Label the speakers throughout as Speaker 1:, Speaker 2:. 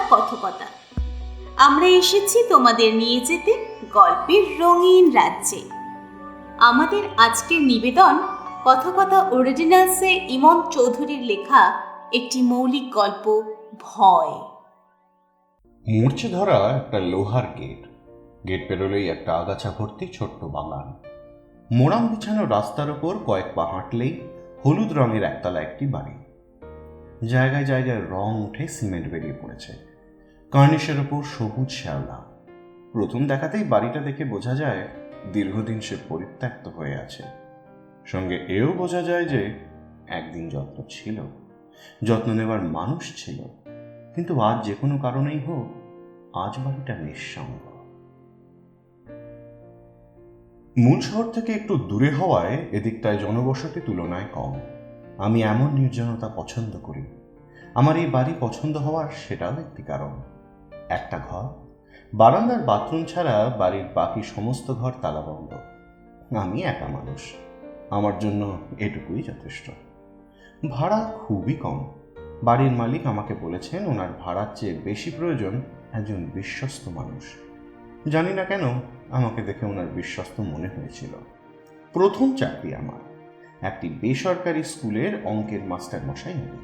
Speaker 1: কথকতা। আমরা এসেছি তোমাদের নিয়ে যেতে গল্পের রঙিন রাজ্যে। আমাদের আজকের নিবেদন কথকতা অরিজিনালসে ইমন চৌধুরীর লেখা একটি মৌলিক গল্প, ভয়।
Speaker 2: মূর্ছে ধরা একটা লোহার গেট পেরোলেই একটা আগাছা ভর্তি ছোট্ট বাগান। মোড়াম বিছানো রাস্তার ওপর কয়েক পা হাঁটলেই হলুদ রঙের একতলা একটি বাড়ি। জায়গায় জায়গায় রং উঠে সিমেন্ট বেরিয়ে পড়েছে, কার্নিশের ওপর সবুজ শ্যাওলা। প্রথম দেখাতেই বাড়িটা দেখে বোঝা যায় দীর্ঘদিন সে পরিত্যক্ত হয়ে আছে। সঙ্গে এও বোঝা যায় যে একদিন যত্ন নেবার মানুষ ছিল, কিন্তু আজ যে কোনো কারণেই হোক আজ বাড়িটা নিঃসঙ্গ। মূল শহর থেকে একটু দূরে হওয়ায় এদিকটায় জনবসতি তুলনায় কম। আমি এমন নির্জনতা পছন্দ করি। আমার এই বাড়ি পছন্দ হওয়ার সেটাও একটি কারণ। একটা ঘর, বারান্দার বাথরুম ছাড়া বাড়ির বাকি সমস্ত ঘর তালাবন্ধ। আমি একা মানুষ, আমার জন্য এটুকুই যথেষ্ট। ভাড়া খুবই কম। বাড়ির মালিক আমাকে বলেছেন ওনার ভাড়ার চেয়ে বেশি প্রয়োজন একজন বিশ্বস্ত মানুষ। জানি না কেন আমাকে দেখে ওনার বিশ্বস্ত মনে হয়েছিল। প্রথম চাকরি আমার একটি বেসরকারি স্কুলের অঙ্কের মাস্টার মশাই নেই।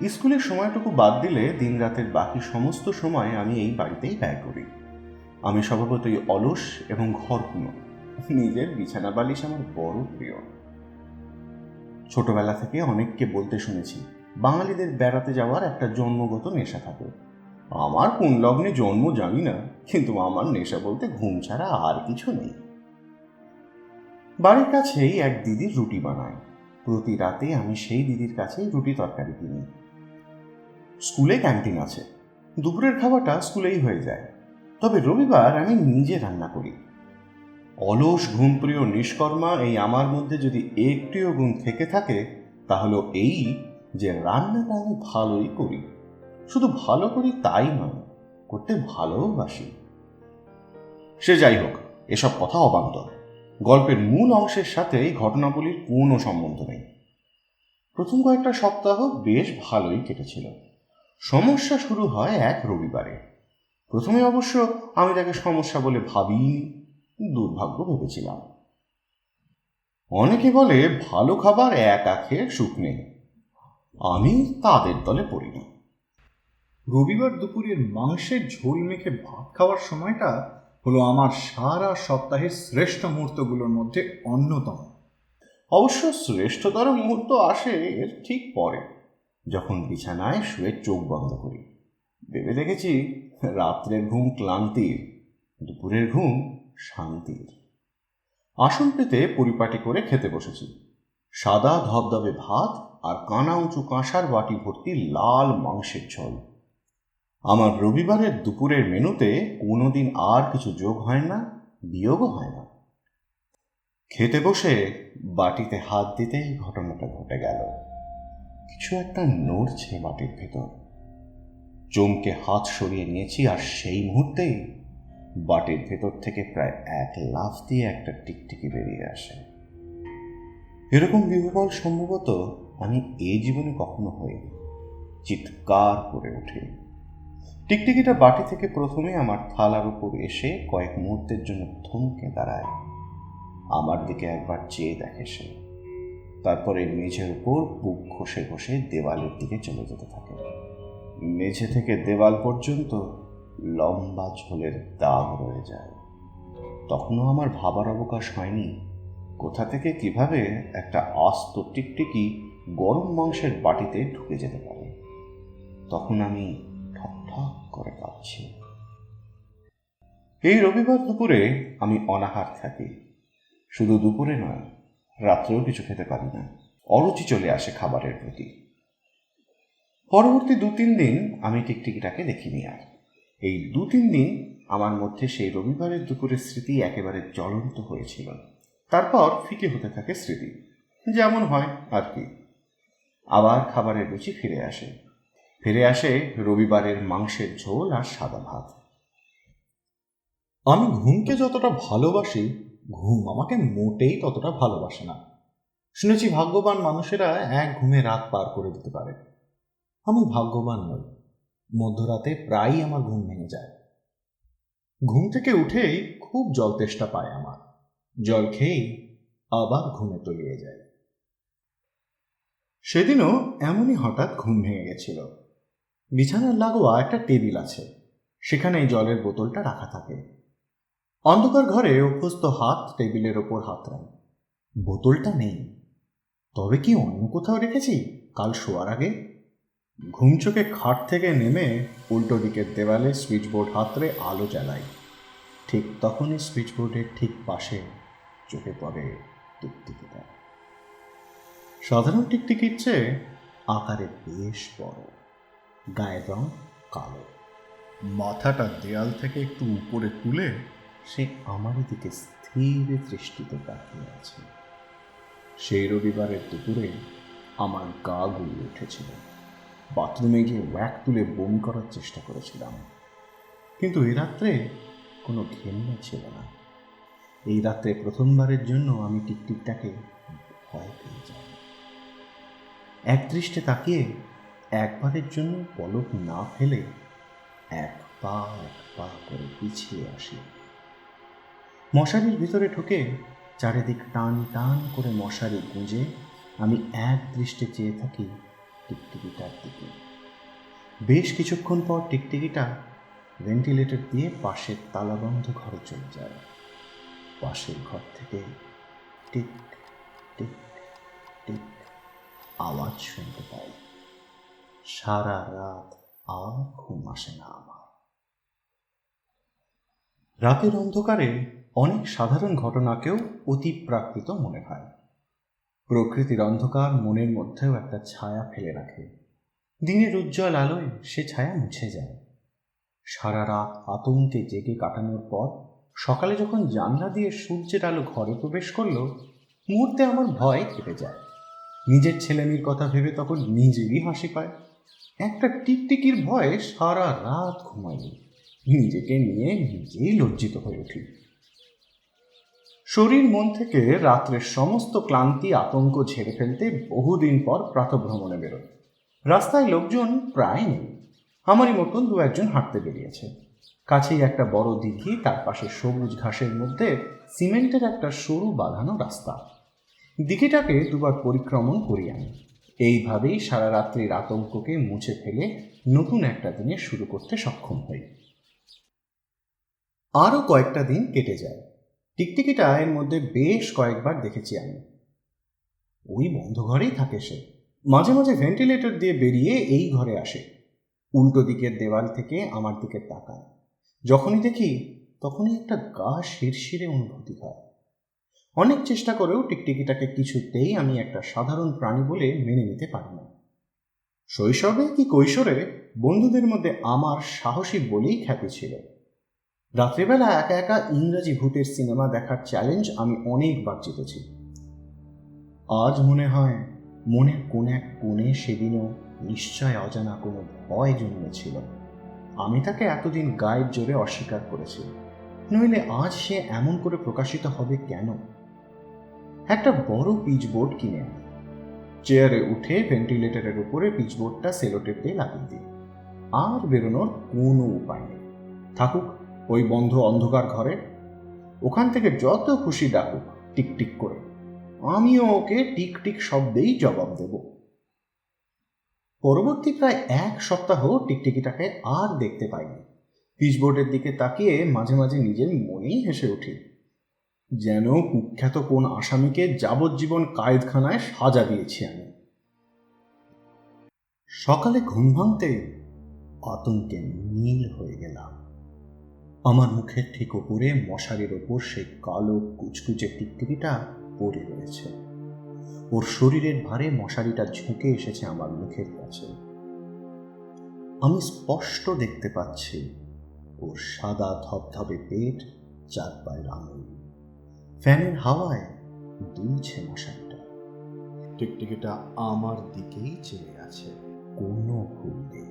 Speaker 2: স্কুলের সময়টুকু বাদ দিলে দিন রাতের বাকি সমস্ত সময় আমি এই বাড়িতেই ব্যয় করি। আমি স্বভাবতই অলস এবং ঘরকুনো। নিজের বিছানা বালিশ আমার বড় প্রিয়। ছোটবেলা থেকে অনেককে বলতে শুনেছি বাঙালিদের বেড়াতে যাওয়ার একটা জন্মগত নেশা থাকে। আমার কোন লগ্নে জন্ম জানি না, কিন্তু আমার নেশা বলতে ঘুম ছাড়া আর কিছু নেই। বাড়ির কাছেই এক দিদি রুটি বানায়। প্রতি রাতে আমি সেই দিদির কাছেই রুটি তরকারি কিনি। স্কুলে ক্যান্টিন আছে, দুপুরের খাবারটা স্কুলেই হয়ে যায়। তবে রবিবার আমি নিজে রান্না করি। অলস ঘুমপ্রিয় নিষ্কর্মা এই আমার মধ্যে যদি একটিও গুণ থেকে থাকে তাহলে এই যে রান্নাটা আমি ভালোই করি। শুধু ভালো করি তাই নয়, করতে ভালোবাসি। সে যাই হোক, এসব কথা অবান্তর। গল্পের মূল অংশের সাথে এই ঘটনাবলীর কোনো সম্বন্ধ নেই। প্রথম কয়েকটা সপ্তাহ বেশ ভালোই কেটেছিল। সমস্যা শুরু হয় এক রবিবারে। প্রথমে অবশ্য আমি তাকে সমস্যা বলে ভাবিনি, দুর্ভাগ্য ভেবেছিলাম। অনেকে বলে ভালো খাবার একা খেয়ে সুখ নেই। আমি তাদের দলে পড়ি না।
Speaker 3: রবিবার দুপুরের মাংসের ঝোল মেখে ভাত খাওয়ার সময়টা হলো আমার সারা সপ্তাহের শ্রেষ্ঠ মুহূর্তগুলোর মধ্যে অন্যতম।
Speaker 2: অবশ্য শ্রেষ্ঠতর মুহূর্ত আসে এর ঠিক পরে, যখন বিছানায় শুয়ে চোখ বন্ধ করি। ভেবে দেখেছি রাত্রের ঘুম ক্লান্তির, দুপুরের ঘুম শান্তির। আসন পেতে পরিপাটি করে খেতে বসেছি। সাদা ধবধবে ভাত আর কানা উঁচু কাঁসার বাটি ভর্তি লাল মাংসের ঝোল। আমার রবিবারের দুপুরের মেনুতে কোনোদিন আর কিছু যোগ হয় না, বিয়োগও হয় না। খেতে বসে বাটিতে হাত দিতেই ঘটনাটা ঘটে গেল। কিছু একটা নড়ছে বাটির ভেতর। চমকে হাত সরিয়ে নিয়েছি, আর সেই মুহূর্তেই বাটির ভেতর থেকে প্রায় এক লাফ দিয়ে একটা টিকটিকি বেরিয়ে আসে। এরকম বিহ্বল সম্ভবত আমি এই জীবনে কখনো হইনি। চিৎকার করে উঠে টিকটিকিটা বাটি থেকে প্রথমে আমার থালার উপর এসে কয়েক মুহূর্তের জন্য থমকে দাঁড়ায়। আমার দিকে একবার চেয়ে দেখে সে, তারপরে মেঝের উপর বুক ঘষে ঘষে দেওয়ালের দিকে চলে যেতে থাকে। মেঝে থেকে দেওয়াল পর্যন্ত লম্বা ঝোলের দাগ রয়ে যায়। তখনও আমার ভাবার অবকাশ হয়নি কোথা থেকে কিভাবে একটা আস্ত টিকটিকি গরম মাংসের বাটিতে ঢুকে যেতে পারে। তখন আমি ঠক ঠক করে কাঁপছি। এই রবিবার দুপুরে আমি অনাহার থাকি। শুধু দুপুরে নয়, রাত্রেও কিছু খেতে পারি না। অরুচি চলে আসে খাবারের প্রতি। পরবর্তী 2-3 দিন আমি টিকটিকিটাকে দেখিনি আর। এই 2-3 দিন আমার মধ্যে সেই রবিবারের দুপুরের স্মৃতি একেবারে জ্বলন্ত হয়েছিল। তারপর ফিকে হতে থাকে স্মৃতি, যেমন হয় আর কি। আবার খাবারের রুচি ফিরে আসে রবিবারের মাংসের ঝোল আর সাদা ভাত।
Speaker 3: আমি ঘুমকে যতটা ভালোবাসি, ঘুম আমাকে মোটেই ততটা ভালোবাসে না। শুনেছি ভাগ্যবান মানুষেরা এক ঘুমে রাত পার করে দিতে পারে। আমি ভাগ্যবান নই। মধ্যরাতে প্রায়ই আমার ঘুম ভেঙে যায়। ঘুম থেকে উঠেই খুব জল তেষ্টা পায় আমার। জল খেয়েই আবার ঘুমে তলিয়ে যায়। সেদিনও এমনই হঠাৎ ঘুম ভেঙে গেছিল। বিছানার লাগোয়া একটা টেবিল আছে, সেখানে এই জলের বোতলটা রাখা থাকে। অন্ধকার ঘরে অভ্যস্ত হাত টেবিলের ওপর হাত রাখ। বোতলটা নেই, তবে কি অন্য কোথাও রেখেছি কাল শোয়ার আগে? ঘুম চোখে খাট থেকে নেমে উল্টো দিকের দেওয়ালে সুইচবোর্ড হাতড়ে আলো জ্বালাই। ঠিক তখনই সুইচবোর্ডের ঠিক পাশে চোখে পড়ে টিকটিকিটা। সাধারণ টিকটিকির চেয়ে আকারে বেশ বড়, গায়ের রং কালো। মাথাটা দেয়াল থেকে একটু উপরে তুলে সে আমারই দিকে স্থির দৃষ্টিতে তাকিয়ে আছে। সেই রবিবারের দুপুরে আমার গা গুলিয়ে উঠেছিল। বাথরুমে গিয়ে ওয়্যাক তুলে বমি করার চেষ্টা করেছিলাম, কিন্তু এই রাত্রে কোনো ঘেন্না ছিল না। এই রাত্রে প্রথমবারের জন্য আমি টিকটিকটাকে ভয় পেয়ে যাই। এক দৃষ্টে তাকিয়ে একবারের জন্য পলক না ফেলে এক পা করে পিছিয়ে আসি। মশারির ভিতরে ঢুকে চারিদিক টান টান করে মশারি গুঁজে আমি এক দৃষ্টে চেয়ে থাকি টিকটিকিটার দিকে। বেশ কিছুক্ষণ পর টিকটিকিটা ভেন্টিলেটর দিয়ে পাশের তালাবন্ধ ঘরে চলে যায়। পাশের ঘর থেকে টিক টিক টিক আওয়াজ শুনতে পাই। সারা রাত আর ঘুম আসে না আমার। রাতের অন্ধকারে অনেক সাধারণ ঘটনাকেও অতিপ্রাকৃত মনে হয়। প্রকৃতির অন্ধকার মনের মধ্যেও একটা ছায়া ফেলে রাখে। দিনের উজ্জ্বল আলোয় সে ছায়া মুছে যায়। সারা রাত আতঙ্কে জেগে কাটানোর পর সকালে যখন জানলা দিয়ে সূর্যের আলো ঘরে প্রবেশ করল, মুহূর্তে আমার ভয় কেটে যায়। নিজের ছেলেমেয়ের কথা ভেবে তখন নিজেরই হাসি পায়। একটা টিকটিকির ভয়ে সারা রাত ঘুমাইনি। নিজেকে নিয়ে নিজেই লজ্জিত হয়ে উঠি। শরীর মন থেকে রাত্রের সমস্ত ক্লান্তি আতঙ্ক ঝেড়ে ফেলতে বহুদিন পর প্রাতঃভ্রমণে বেরোয়। রাস্তায় লোকজন প্রায় নেই, আমারই মতন দু একজন হাঁটতে বেরিয়েছে। কাছেই একটা বড় দিঘি, তার পাশে সবুজ ঘাসের মধ্যে সিমেন্টের একটা সরু বাঁধানো রাস্তা। দিঘিটাকে দুবার পরিক্রমণ করি আমি। এইভাবেই সারা রাত্রির আতঙ্ককে মুছে ফেলে নতুন একটা দিনে শুরু করতে সক্ষম হই। আরও কয়েকটা দিন কেটে যায়। টিকটিকিটা এর মধ্যে বেশ কয়েকবার দেখেছি আমি। ওই বন্ধ ঘরেই থাকে সে। মাঝে মাঝে ভেন্টিলেটর দিয়ে বেরিয়ে এই ঘরে আসে। উল্টো দিকের দেওয়াল থেকে আমার দিকে তাকায়। যখনই দেখি তখনই একটা গা শিরশিরে অনুভূতি হয়। অনেক চেষ্টা করেও টিকটিকিটাকে কিছুতেই আমি একটা সাধারণ প্রাণী বলে মেনে নিতে পারি না। শৈশবে কি কৈশোরে বন্ধুদের মধ্যে আমার সাহসী বলেই খ্যাতি ছিল। রাত্রিবেলা একা একা ইংরাজি ভূতের সিনেমা দেখার চ্যালেঞ্জ আমি অনেকবার জিতেছি। আজ মনে হয় মনের কোন এক কোণে সেদিনও নিশ্চয় অজানা কোনো ভয় জন্মেছিল। আমি তাকে এতদিন গায়ের জোরে অস্বীকার করেছি, নইলে আজ সে এমন করে প্রকাশিত হবে কেন? একটা বড় পিচবোর্ড কিনে আনি। চেয়ারে উঠে ভেন্টিলেটরের উপরে পিচবোর্ডটা সেলোটেপ দিয়ে লাগিয়ে দিই। আর বেরোনোর কোনো উপায় নেই। থাকুক ওই বন্ধ অন্ধকার ঘরে, ওখান থেকে যত খুশি ডাকুক টিকটিক করে, আমিও ওকে টিক টিক শব্দেই জবাব দেব। পরবর্তী প্রায় এক সপ্তাহ টিকটিকিটাকে আর দেখতে পাইনি। পিচবোর্ডের দিকে তাকিয়ে মাঝে মাঝে নিজের মনেই হেসে উঠি, যেন কুখ্যাত কোন আসামিকে যাবজ্জীবন কায়েদখানায় সাজা দিয়েছি আমি। সকালে ঘুম ভাঙতে আতঙ্কে নীল হয়ে গেলাম। আমার মুখের ঠিক উপরে মশারির ওপর সেই কালো কুচকুচে টিকটিকিটা পড়ে রয়েছে। ওর শরীরের ভারে মশারিটা ঝুঁকে এসেছে আমার মুখের কাছে। আমি স্পষ্ট দেখতে পাচ্ছি ওর সাদা ধবধবে পেট, চার পায়ের আঙুল। ফ্যানের হাওয়ায় দুলছে মশারিটা। টিকটিকিটা আমার দিকেই চেয়ে আছে, কোনো ভুল নেই।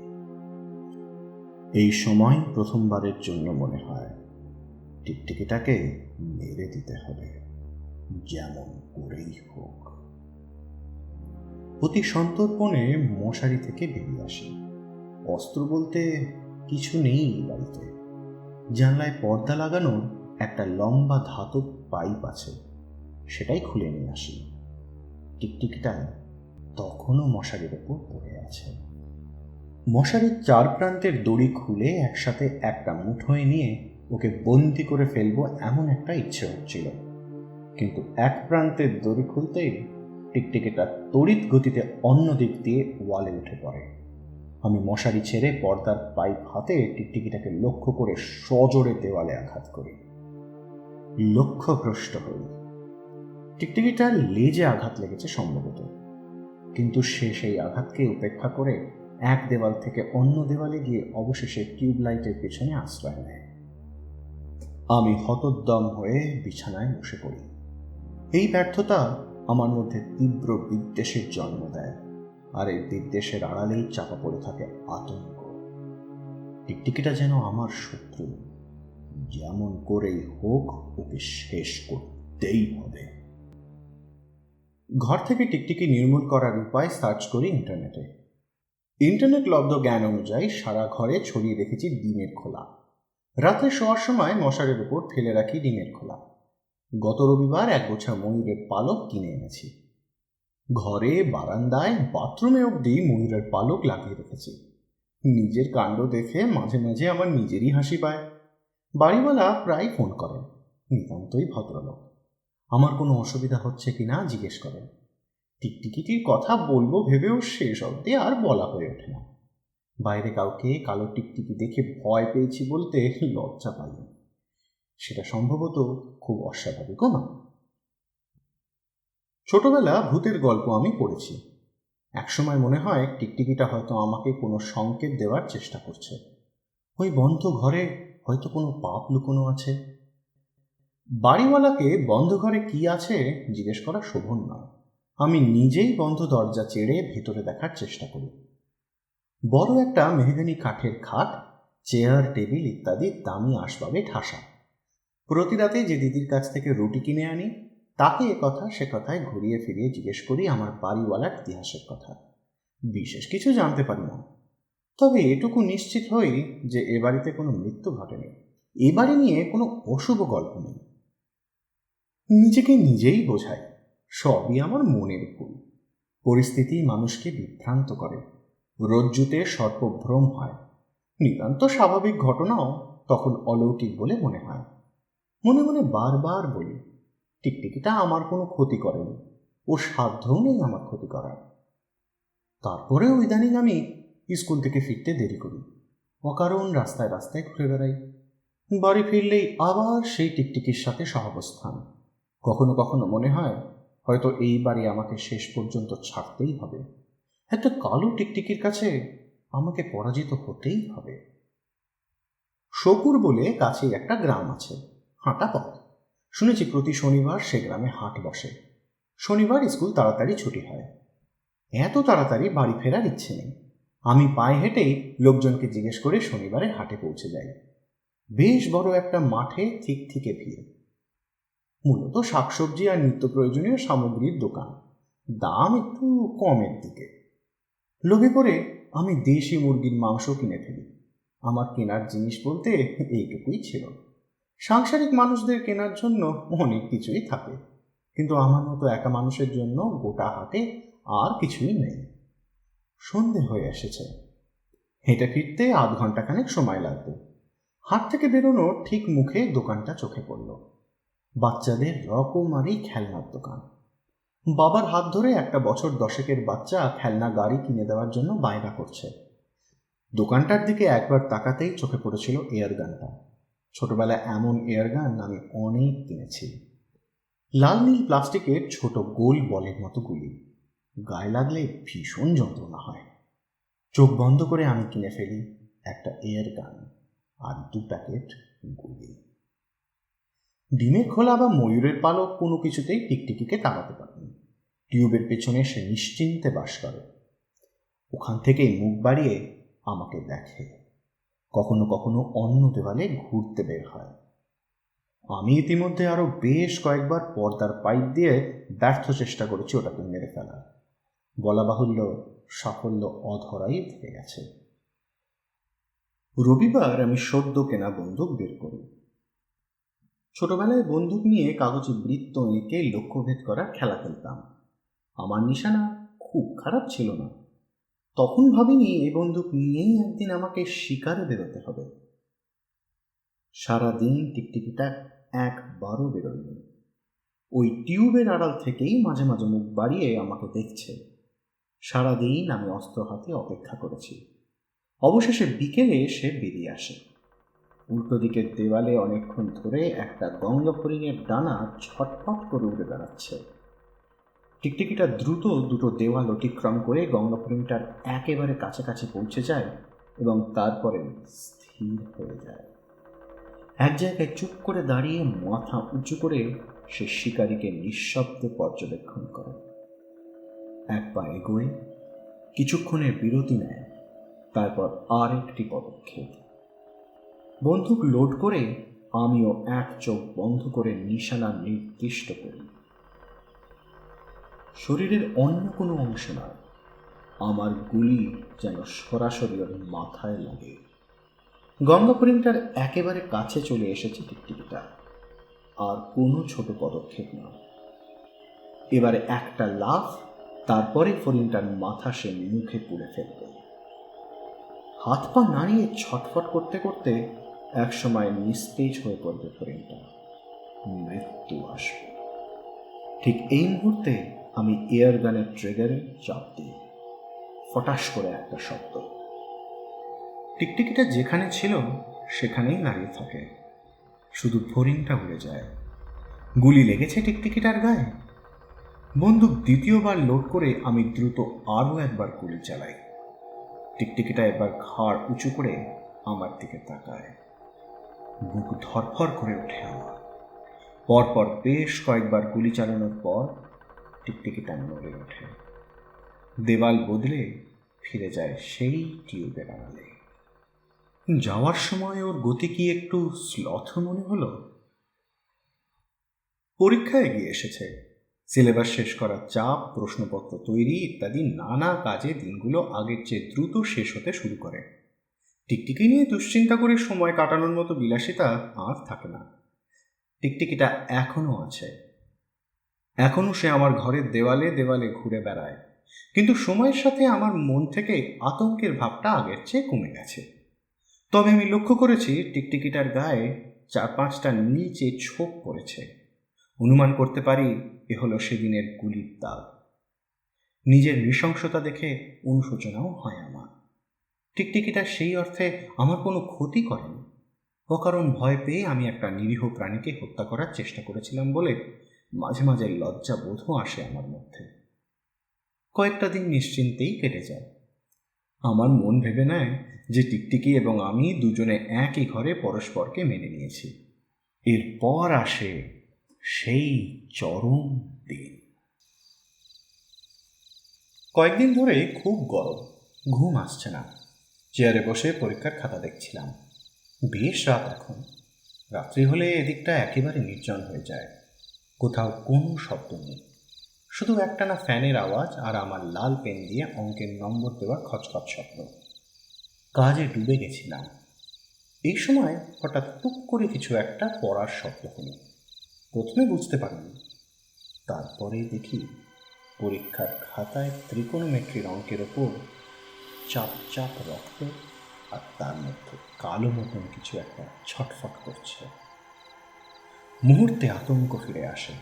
Speaker 3: এই সময় প্রথমবারের জন্য মনে হয় টিকটিকিটাকে মেরে দিতে হবে, যেমন করেই হোক। অতি সন্তর্পণে মশারি থেকে বেরিয়ে আসি। অস্ত্র বলতে কিছু নেই এই বাড়িতে। জানলায় পর্দা লাগানো একটা লম্বা ধাতব পাইপ আছে, সেটাই খুলে নিয়ে আসি। টিকটিকিটা তখনও মশারির ওপর পড়ে আছে। মশারির চার প্রান্তের দড়ি খুলে একসাথে একটা মুঠোয় নিয়ে ওকে বন্দি করে ফেলবো এমন একটা ইচ্ছে হচ্ছিল, কিন্তু এক প্রান্তের দড়ি খুলতেই টিকটিকিটা তড়িৎ গতিতে অন্য দিক দিয়ে ওয়ালে উঠে পড়ে। আমি মশারি ছেড়ে পর্দার পাইপ হাতে টিকটিকিটাকে লক্ষ্য করে সজোরে দেওয়ালে আঘাত করি। লক্ষ্যভ্রষ্ট হই। টিকটিকিটার লেজে আঘাত লেগেছে সম্ভবত, কিন্তু সে সেই আঘাতকে উপেক্ষা করে এক দেওয়াল থেকে অন্য দেওয়ালে গিয়ে অবশেষে টিউবলাইটের পেছনে আশ্রয় নেয়। আমি হতোদ্যম হয়ে বিছানায় বসে পড়ি। এই ব্যর্থতা আমার মধ্যে তীব্র বিদ্বেষের জন্ম দেয়, আর এই বিদ্বেষের আড়ালেই চাপা পড়ে থাকে আতঙ্ক। টিকটিকিটা যেন আমার শত্রু, যেমন করেই হোক ওকে শেষ করতেই হবে। ঘর থেকে টিকটিকি নির্মূল করার উপায় সার্চ করি ইন্টারনেটে। ইন্টারনেট লব্ধ জ্ঞান অনুযায়ী সারা ঘরে ছড়িয়ে রেখেছি ডিমের খোলা। রাতে শোয়ার সময় মশারির উপর ফেলে রাখি ডিমের খোলা। গত রবিবার এক গোছা ময়ূরের পালক কিনে এনেছি। ঘরে, বারান্দায়, বাথরুমে অবধি ময়ূরের পালক লাগিয়ে রেখেছি। নিজের কাণ্ড দেখে মাঝে মাঝে আমার নিজেরই হাসি পায়। বাড়িওয়ালা প্রায় ফোন করেন, নিতান্তই ভদ্রলোক। আমার কোনো অসুবিধা হচ্ছে কিনা জিজ্ঞেস করেন। টিকটিকিটির কথা বলবো ভেবেও শেষ অবধি আর বলা হয়ে ওঠে না। বাইরে কাউকে কালো টিকটিকি দেখে ভয় পেয়েছি বলতে লজ্জা পাই। সেটা সম্ভবত খুব অস্বাভাবিকও না। ছোটবেলা ভূতের গল্প আমি পড়েছি। একসময় মনে হয় টিকটিকিটা হয়তো আমাকে কোনো সংকেত দেওয়ার চেষ্টা করছে। ওই বন্ধ ঘরে হয়তো কোনো পাপ লুকোনো আছে। বাড়িওয়ালাকে বন্ধ ঘরে কি আছে জিজ্ঞেস করা শোভন নয়। আমি নিজেই বন্ধ দরজা চেড়ে ভেতরে দেখার চেষ্টা করি। বড় একটা মেহগনি কাঠের খাট, চেয়ার, টেবিল ইত্যাদি দামি আসবাবে ঠাসা। প্রতি রাতে যে দিদির কাছ থেকে রুটি কিনে আনি, তাকে এ কথা সে কথায় ঘুরিয়ে ফিরিয়ে জিজ্ঞেস করি আমার বাড়িওয়ালার ইতিহাসের কথা। বিশেষ কিছু জানতে পারি না, তবে এটুকু নিশ্চিত হই যে এ বাড়িতে কোনো মৃত্যু ঘটেনি, এ বাড়ি নিয়ে কোনো অশুভ গল্প নেই। নিজেকে নিজেই বোঝাই, সবই আমার মনের ভুল। পরিস্থিতি মানুষকে বিভ্রান্ত করে, রজ্জুতে সর্পভ্রম হয়। নিতান্ত স্বাভাবিক ঘটনাও তখন অলৌকিক বলে মনে হয়। মনে মনে বারবার বলি, টিকটিকিটা আমার কোনো ক্ষতি করেনি, ও সাধ্যও নেই আমার ক্ষতি করার। তারপরেও ইদানিং আমি স্কুল থেকে ফিরতে দেরি করি, অকারণ রাস্তায় রাস্তায় ঘুরে বেড়াই। বাড়ি ফিরলেই আবার সেই টিকটিকির সাথে সহাবস্থান। কখনো কখনো মনে হয় হয়তো এই বাড়ি আমাকে শেষ পর্যন্ত ছাড়তেই হবে। একটা কালো টিকটিকির কাছে আমাকে পরাজিত হতেই হবে। শকুর বলে কাছেই একটা গ্রাম আছে, হাঁটা পথ। শুনেছি প্রতি শনিবার সে গ্রামে হাট বসে। শনিবার স্কুল তাড়াতাড়ি ছুটি হয়। এত তাড়াতাড়ি বাড়ি ফেরার ইচ্ছে নেই। আমি পায়ে হেঁটেই লোকজনকে জিজ্ঞেস করে শনিবারে হাটে পৌঁছে যাই। বেশ বড় একটা মাঠে ঠিক থেকে ভিড়। মূলত শাকসবজি আর নিত্য প্রয়োজনীয় সামগ্রীর দোকান, দাম একটু কমের দিকে। লোভে করে আমি দেশি মুরগির মাংস কিনে ফেলি। আমার কেনার জিনিস বলতে এইটুকুই ছিল। সাংসারিক মানুষদের কেনার জন্য অনেক কিছুই থাকে, কিন্তু আমার মতো একা মানুষের জন্য গোটা হাটে আর কিছুই নেই। সন্ধে হয়ে এসেছে। হেঁটে ফিরতে আধ ঘন্টাখানেক সময় লাগবে। হাট থেকে বেরোনো ঠিক মুখে দোকানটা চোখে পড়ল। বাচ্চাদের রকমারি খেলনার দোকান। বাবার হাত ধরে একটা বছর 10-এর বাচ্চা খেলনা গাড়ি কিনে দেওয়ার জন্য বায়না করছে। দোকানটার দিকে একবার তাকাতেই চোখে পড়েছিল এয়ারগানটা। ছোটবেলায় এমন এয়ারগান আমি অনেক কিনেছি। লাল নীল প্লাস্টিকের ছোট গোল বলের মতো গুলি, গায়ে লাগলে ভীষণ যন্ত্রণা হয়। চোখ বন্ধ করে আমি কিনে ফেলি একটা এয়ারগান আর 2 প্যাকেট গুলি। ডিমের খোলা বা ময়ূরের পালক কোনো কিছুতেই টিকটিকিকে তাড়াতে পারেনি। টিউবের পেছনে সে নিশ্চিন্তে বাস করে। ওখান থেকেই মুখ বাড়িয়ে আমাকে দেখে, কখনো কখনো অন্য দেওয়ালে ঘুরতে বের হয়। আমি ইতিমধ্যে আরো বেশ কয়েকবার পর্দার পাইপ দিয়ে ব্যর্থ চেষ্টা করেছি ওটাকে মেরে ফেলার। বলা বাহুল্য, সাফল্য অধরাই থেকে গেছে। রবিবার আমি সদ্য কেনা বন্দুক বের করি। ছোটবেলায় বন্দুক নিয়ে কাগজে বৃত্ত এঁকে লক্ষ্যভেদ করার খেলা খেলতাম। আমার নিশানা খুব খারাপ ছিল না। তখন ভাবিনি এই বন্দুক নিয়েই একদিন আমাকে শিকারে বেরোতে হবে। সারাদিন টিকটিকিটা একবারও বেরোয়নি। ওই টিউবের আড়াল থেকেই মাঝে মাঝে মুখ বাড়িয়ে আমাকে দেখছে। সারাদিন আমি অস্ত্র হাতে অপেক্ষা করেছি। অবশেষে বিকেলে এসে বেরিয়ে আসে। উল্টো দিকের দেওয়ালে অনেকক্ষণ ধরে একটা গঙ্গা হরিণের ডানা ছটফট করে উড়ে বেড়াচ্ছে। টিকটিকিটা দ্রুত দুটো দেওয়াল অতিক্রম করে গঙ্গা হরিণটার একেবারে কাছাকাছি পৌঁছে যায় এবং তারপরে স্থির হয়ে যায়। এক জায়গায় চুপ করে দাঁড়িয়ে মাথা উঁচু করে সে শিকারীকে নিঃশব্দে পর্যবেক্ষণ করে। এক পা এগোয়, কিছুক্ষণের বিরতি নেয়, তারপর আর একটি পদক্ষেপ। বন্দুক লোড করে আমিও এক চোখ বন্ধ করে নিশানা নির্দিষ্ট করি। শরীরের অন্য কোনো অংশে নয়, আমার গুলি যেন সরাসরি ওর মাথায় লাগে। গঙ্গা হরিণটার একেবারে কাছে চলে এসেছে টিকটিকিটা। আর কোনো ছোট পদক্ষেপ নয়, এবারে একটা লাফ, তারপরে হরিণটার মাথা সে মুখে পুড়ে ফেলবে। হাত পা নাড়িয়ে ছটফট করতে করতে একসময় নিস্তেজ হয়ে পড়বে হরিণটা। মৃত্যু আসবে। ঠিক এই মুহূর্তে আমি এয়ার গানের ট্রিগারে চাপ দিই। ফটাস করে একটা শব্দ। টিকটিকিটা যেখানে ছিল সেখানেই দাঁড়িয়ে থাকে। শুধু হরিণটা উড়ে যায়। গুলি লেগেছে টিকটিকিটার গায়ে। বন্দুক দ্বিতীয়বার লোড করে আমি দ্রুত আরও একবার গুলি চালাই। টিকটিকিটা এবার ঘাড় উঁচু করে আমার দিকে তাকায়। বুক ধরফর করে ওঠে আমার। পরপর বেশ কয়েকবার গুলি চালানোর পর টিকটিকিটা নড়ে ওঠে। দেওয়াল বদলে ফিরে যায় সেই টিউবের আড়ালে। যাওয়ার সময় ওর গতি কি একটু স্লথ মনে হলো? পরীক্ষা এগিয়ে এসেছে। সিলেবাস শেষ করার চাপ, প্রশ্নপত্র তৈরি ইত্যাদি নানা কাজে দিনগুলো আগের চেয়ে দ্রুত শেষ হতে শুরু করে। টিকটিকি নিয়ে দুশ্চিন্তা করে সময় কাটানোর মতো বিলাসিতা আর থাকে না। টিকটিকিটা এখনো আছে। এখনো সে আমার ঘরের দেওয়ালে দেওয়ালে ঘুরে বেড়ায়। কিন্তু সময়ের সাথে আমার মন থেকে আতঙ্কের ভাবটা আগের চেয়ে কমে গেছে। তবে আমি লক্ষ্য করেছি টিকটিকিটার গায়ে 4-5টা নিচে ছোপ পড়েছে। অনুমান করতে পারি এ হলো সেদিনের গুলির দাগ। নিজের নৃশংসতা দেখে অনুশোচনাও হয় আমার। টিকটিকিটা সেই অর্থে আমার কোনো ক্ষতি করেনি। অকারণ ভয় পেয়ে আমি একটা নিরীহ প্রাণীকে হত্যা করার চেষ্টা করেছিলাম বলে মাঝে মাঝে লজ্জা বোধও আসে আমার মধ্যে। কয়েকটা দিন নিশ্চিন্তেই কেটে যায়। আমার মন ভেবে নেয় যে টিকটিকি এবং আমি দুজনে একই ঘরে পরস্পরকে মেনে নিয়েছি। এরপর আসে সেই চরম দিন। কয়েকদিন ধরে খুব গরম, ঘুম আসছে না। চেয়ারে বসে পরীক্ষার খাতা দেখছিলাম। বেশ রাত এখন। রাত্রি হলে এদিকটা একেবারে নির্জন হয়ে যায়। কোথাও কোনো শব্দ নেই, শুধু একটানা ফ্যানের আওয়াজ আর আমার লাল পেন দিয়ে অঙ্কের নম্বর দেওয়ার খচখচ শব্দ। কাজে ডুবে গেছিলাম। এই সময় হঠাৎ টুক করে কিছু একটা পড়ার শব্দ হলো। প্রথমে বুঝতে পারিনি, তারপরে দেখি পরীক্ষার খাতায় ত্রিকোণমিতির অঙ্কের ওপর চাপ চাপ রক্ত, আর তার মধ্যে কালো মতন কিছু একটা ছটফট করছে। মুহূর্তে আতঙ্ক ফিরে আসে।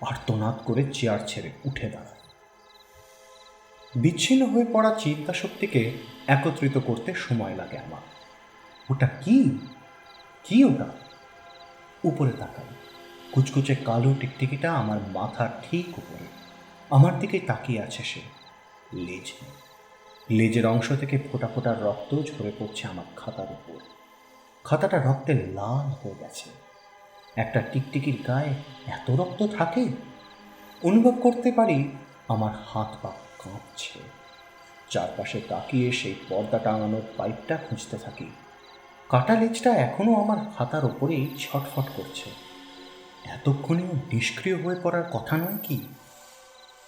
Speaker 3: আর্তনাদ করে চেয়ার ছেড়ে উঠে দাঁড়ায়। বিচ্ছিন্ন হয়ে পড়া চিন্তা শক্তিকে একত্রিত করতে সময় লাগে আমার। ওটা কি? কি ওটা? উপরে তাকাই। কুচকুচে কালো টিকটিকিটা আমার মাথার ঠিক উপরে। আমার দিকে তাকিয়ে আছে সে। লেজ নেই। লেজের অংশ থেকে ফোঁটা ফোঁটা রক্ত ঝরে পড়ছে আমার খাতার উপর। খাতাটা রক্তে লাল হয়ে গেছে। একটা টিকটিকির গায়ে এত রক্ত থাকে? অনুভব করতে পারি আমার হাত পা কাঁপছে। চারপাশে তাকিয়ে সেই পর্দা টাঙানোর পাইপটা খুঁজতে থাকি। কাটা লেজটা এখনো আমার খাতার ওপরেই ছটফট করছে। এতক্ষণেও নিষ্ক্রিয় হয়ে পড়ার কথা নয় কি?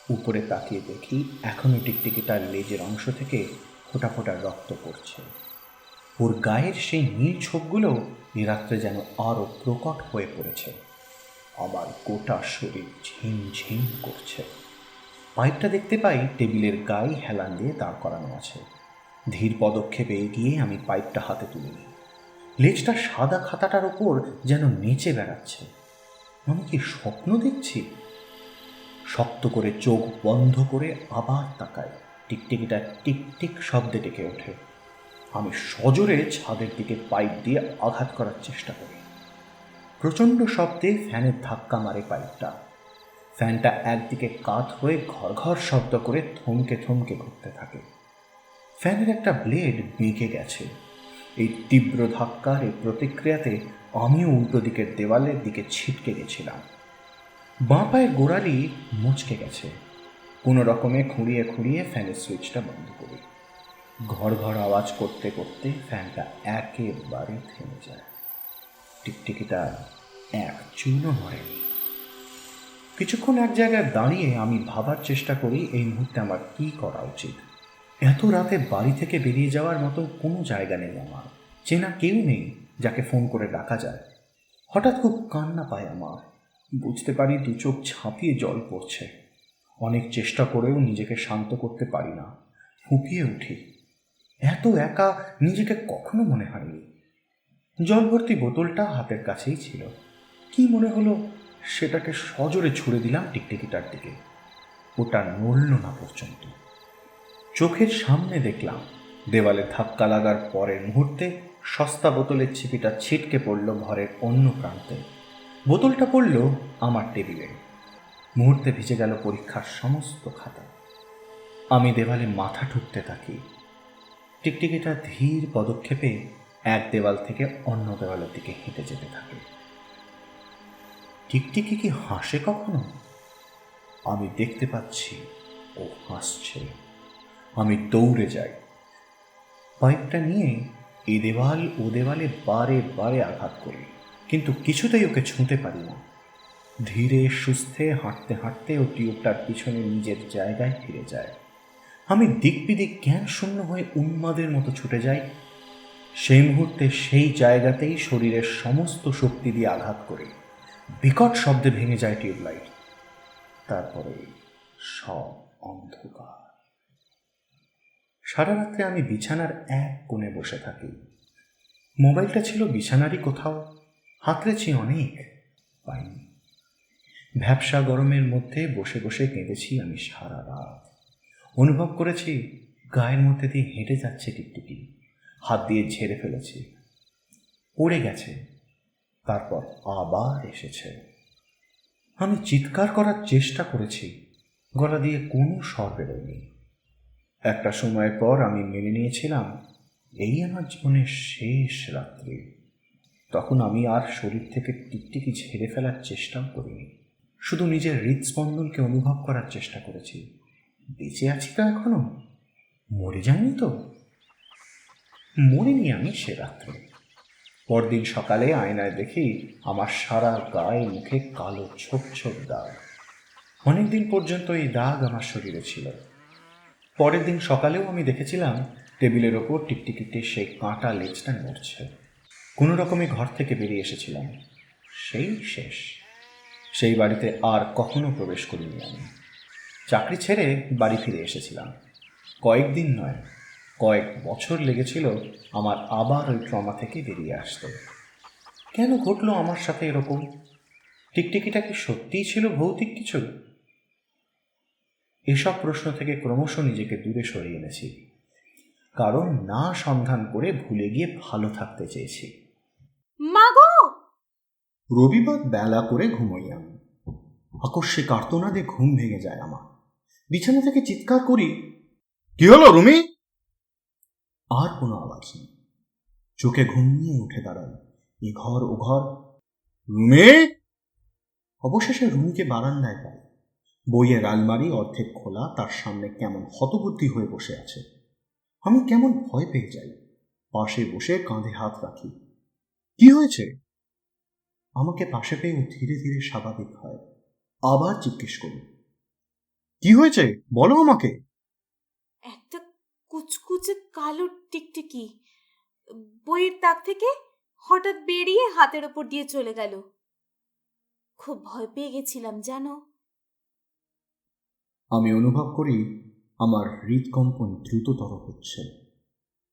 Speaker 3: উপরে তাকিয়ে দেখি এখনো টিকটিকিটার লেজের অংশ থেকে ফোঁটা ফোঁটা রক্ত পড়ছে। ওর গায়ের সেই নীল ছোপগুলো এ রাত্রে যেন আরও প্রকট হয়ে পড়েছে। আমার গোটা শরীর ঝিমঝিম করছে। পাইপটা দেখতে পাই টেবিলের গায়ে হেলান দিয়ে দাঁড় করানো আছে। ধীর পদক্ষেপে এগিয়ে আমি পাইপটা হাতে তুলে নিই। লেজটা সাদা খাতাটার ওপর যেন নেচে বেড়াচ্ছে। আমি কি স্বপ্ন দেখছি? শক্ত করে চোখ বন্ধ করে আবার তাকাই। টিকটিকিটা টিকটিক শব্দে ডেকে ওঠে। আমি সজোরে ছাদের দিকে পাইপ দিয়ে আঘাত করার চেষ্টা করি। প্রচণ্ড শব্দে ফ্যানের ধাক্কা মারে পাইপটা। ফ্যানটা একদিকে কাত হয়ে ঘর ঘর শব্দ করে থমকে থমকে ঘুরতে থাকে। ফ্যানের একটা ব্লেড বেঁকে গেছে। এই তীব্র ধাক্কার এই প্রতিক্রিয়াতে আমিও উল্টো দিকের দেওয়ালের দিকে ছিটকে গেছিলাম। বাঁ পায়ের গোড়ালি মুচকে গেছে। কোনো রকমে খুঁড়িয়ে খুঁড়িয়ে ফ্যানের সুইচটা বন্ধ করি। ঘর ঘর আওয়াজ করতে করতে ফ্যানটা একেবারে থেমে যায়। টিকটিকিটা এক চুলও নড়েনি। কিছুক্ষণ এক জায়গায় দাঁড়িয়ে আমি ভাবার চেষ্টা করি এই মুহূর্তে আমার কী করা উচিত। এত রাতে বাড়ি থেকে বেরিয়ে যাওয়ার মতো কোনো জায়গা নেই আমার, চেনা কেউ নেই যাকে ফোন করে ডাকা যায়। হঠাৎ খুব কান্না পায় আমার। বুঝতে পারি দু চোখ ঝাঁপিয়ে জল পড়ছে। অনেক চেষ্টা করেও নিজেকে শান্ত করতে পারি না, ফুঁপিয়ে উঠি। এত একা নিজেকে কখনো মনে হয়নি। জল ভর্তি বোতলটা হাতের কাছেই ছিল। কি মনে হলো সেটাকে সজোরে ছুঁড়ে দিলাম টিকটিকিটার দিকে। ওটা নড়ল না পর্যন্ত। চোখের সামনে দেখলাম দেওয়ালে ধাক্কা লাগার পরের মুহূর্তে সস্তা বোতলের ছিপিটা ছিটকে পড়ল ঘরের অন্য প্রান্তে। বোতলটা পড়ল আমার টেবিলে। মুহূর্তে ভিজে গেল পরীক্ষার সমস্ত খাতা। আমি দেওয়ালে মাথা ঠুকতে থাকি। টিকটিকিটা ধীর পদক্ষেপে এক দেওয়াল থেকে অন্য দেওয়ালের দিকে হেঁটে যেতে থাকে। টিকটিকি কি হাসে কখনো? আমি দেখতে পাচ্ছি ও হাসছে। আমি দৌড়ে যাই। পাইপটা নিয়ে এই দেওয়াল ও দেওয়ালে বারে বারে আঘাত করি, কিন্তু কিছুতেই ওকে ছুঁতে পারি না। ধীরে সুস্থে হাঁটতে হাঁটতে ও টিউবটার পিছনে নিজের জায়গায় ফিরে যায়। আমি দিক বিদিক জ্ঞান শূন্য হয়ে উন্মাদের মতো ছুটে যাই। সেই মুহূর্তে সেই জায়গাতেই শরীরের সমস্ত শক্তি দিয়ে আঘাত করে বিকট শব্দে ভেঙে যায় টিউবলাইট। তারপরে সব অন্ধকার। সারা রাত্রে আমি বিছানার এক কোণে বসে থাকি। মোবাইলটা ছিল বিছানারই কোথাও, হাতড়েছি অনেক, পাইনি। ভ্যাপসা গরমের মধ্যে বসে বসে কেঁদেছি আমি সারা রাত। অনুভব করেছি গায়ের মধ্যে দিয়ে হেঁটে যাচ্ছে টিকটিকি, হাত দিয়ে ঝেড়ে ফেলেছি, পড়ে গেছে, তারপর আবার এসেছে। আমি চিৎকার করার চেষ্টা করেছি, গলা দিয়ে কোনো স্বর বেরোয়নি। একটা সময়ের পর আমি মেনে নিয়েছিলাম এই আমার জীবনের শেষ রাত্রি। তখন আমি আর শরীর থেকে টিকটিকি ঝেড়ে ফেলার চেষ্টাও করিনি, শুধু নিজের হৃদস্পন্দনকে অনুভব করার চেষ্টা করেছি। বেঁচে আছি তো এখনো, মরে যাইনি তো। মরিনি আমি সে রাত্রে। পরদিন সকালে আয়নায় দেখি আমার সারা গায়ে মুখে কালো ছোপ ছোপ দাগ। অনেকদিন পর্যন্ত এই দাগ আমার শরীরে ছিল। পরের দিন সকালেও আমি দেখেছিলাম টেবিলের ওপর টিকটিকিতে সেই কাঁটা লেজটা নড়ছে। কোনো রকমে ঘর থেকে বেরিয়ে এসেছিলাম। সেই শেষ। সেই বাড়িতে আর কখনো প্রবেশ করিনি আমি। চাকরি ছেড়ে বাড়ি ফিরে এসেছিলাম। কয়েকদিন নয়, কয়েক বছর লেগেছিল আমার আবার ওই ট্রমা থেকে বেরিয়ে আসতে। কেন ঘটলো আমার সাথে এরকম? টিকটিকিটা কি সত্যিই ছিল ভৌতিক কিছু? এসব প্রশ্ন থেকে ক্রমশ নিজেকে দূরে সরিয়ে এনেছি, কারণ না সন্ধান করে ভুলে গিয়ে ভালো থাকতে চেয়েছি।
Speaker 1: মাগো!
Speaker 3: রবিবার বেলা করে ঘুমোই আমি। আকস্মিক আর্তনাদে ঘুম ভেঙে যায় আমার। বিছানা থেকে চিৎকার করি, কি হলো রুমি? আর কোনো আওয়াজ নেই। চোখে ঘুম নিয়ে উঠে দাঁড়াই। এ ঘর ও ঘর। রুমি! অবশেষে রুমিকে বারান্দায় পাই। বইয়ের আলমারি অর্ধেক খোলা, তার সামনে কেমন হতবুদ্ধি হয়ে বসে আছে। আমি কেমন ভয় পেয়ে যাই। পাশে বসে কাঁধে হাত রাখি। কি হয়েছে? আমাকে পাশে পেয়ে ধীরে ধীরে স্বাভাবিক হয়। আবার জিজ্ঞেস করি, কি হয়েছে বলো আমাকে।
Speaker 1: একটা কুচকুচে কালো টিকটিকি বইয়ের তাক থেকে হঠাৎ বেরিয়ে হাতের ওপর দিয়ে চলে গেল। খুব ভয় পেয়ে গেছিলাম জানো।
Speaker 3: আমি অনুভব করি আমার হৃদকম্পন দ্রুততর হচ্ছে।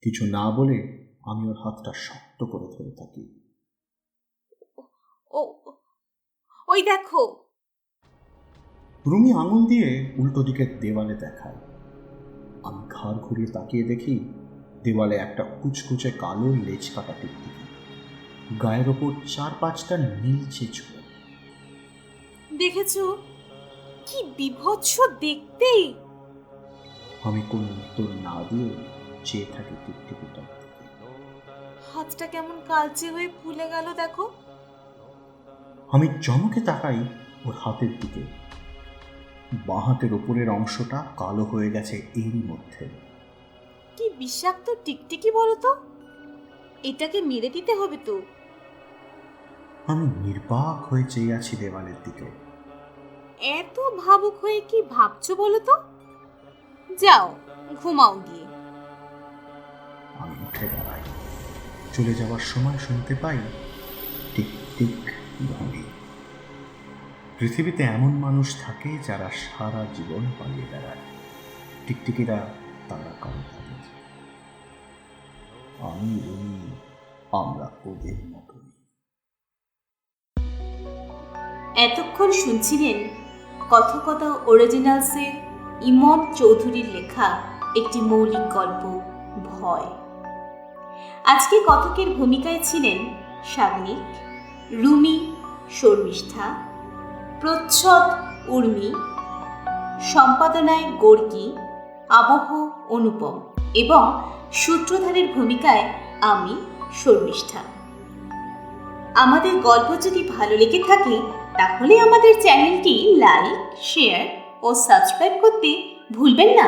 Speaker 3: কিছু না বলে আমি ওর হাতটা শক্ত করে ধরে থাকি।
Speaker 1: ও ওই দেখো।
Speaker 3: রুমি আঙুল দিয়ে উল্টো দিকের দেওয়ালে দেখায়। আমি ঘাড় ঘুরিয়ে তাকিয়ে দেখি দেওয়ালে একটা কুচকুচে কালো লেজ কাটা টিকটিকি, গায়ের ওপর 4-5টা নীলচে ছোপ।
Speaker 1: দেখেছো কি বিভৎস দেখতে।
Speaker 3: আমি কোনো উত্তর না দিয়ে চেয়ে থাকি টিকটিকিটা।
Speaker 1: হাতটা কেমন কালচে হয়ে ফুলে গেল দেখো।
Speaker 3: আমি চমকে তাকাই ওর হাতের দিকে। বাঁ হাতের ওপরের অংশটা কালো হয়ে গেছে এরই মধ্যে।
Speaker 1: কি বিষাক্ত টিকটিকি বলো তো। এটাকে মেরে দিতে হবে তো।
Speaker 3: আমি নির্বাক হয়ে চেয়ে আছি দেওয়ালের দিকে।
Speaker 1: এত ভাবুক হয়ে কি ভাবছো বলো তো। যাও ঘুমাও গিয়ে।
Speaker 3: আমি উঠে দাঁড়াই। চলে যাওয়ার সময় শুনতে পাই টিক টিক ধ্বনি। পৃথিবীতে এমন মানুষ থাকে যারা সারা জীবন পালিয়ে বেড়ায়। টিকটিকিরা তারা কারো থাকে। আমি রুমি, আমরা ওদের মতোই।
Speaker 1: এতক্ষণ শুনছিলেন কথকথা অরিজিনালসের ইমন চৌধুরীর লেখা একটি মৌলিক গল্প ভয়। আজকে কথকের ভূমিকায় ছিলেন সাগনিক, রুমি শর্মিষ্ঠা, প্রচ্ছদ উর্মি, সম্পাদনায় গর্গী, আবহ অনুপম এবং সূত্রধারের ভূমিকায় আমি শর্মিষ্ঠা। আমাদের গল্প যদি ভালো লেগে থাকে তাহলে আমাদের চ্যানেলটি লাইক, শেয়ার ও সাবস্ক্রাইব করতে ভুলবেন না।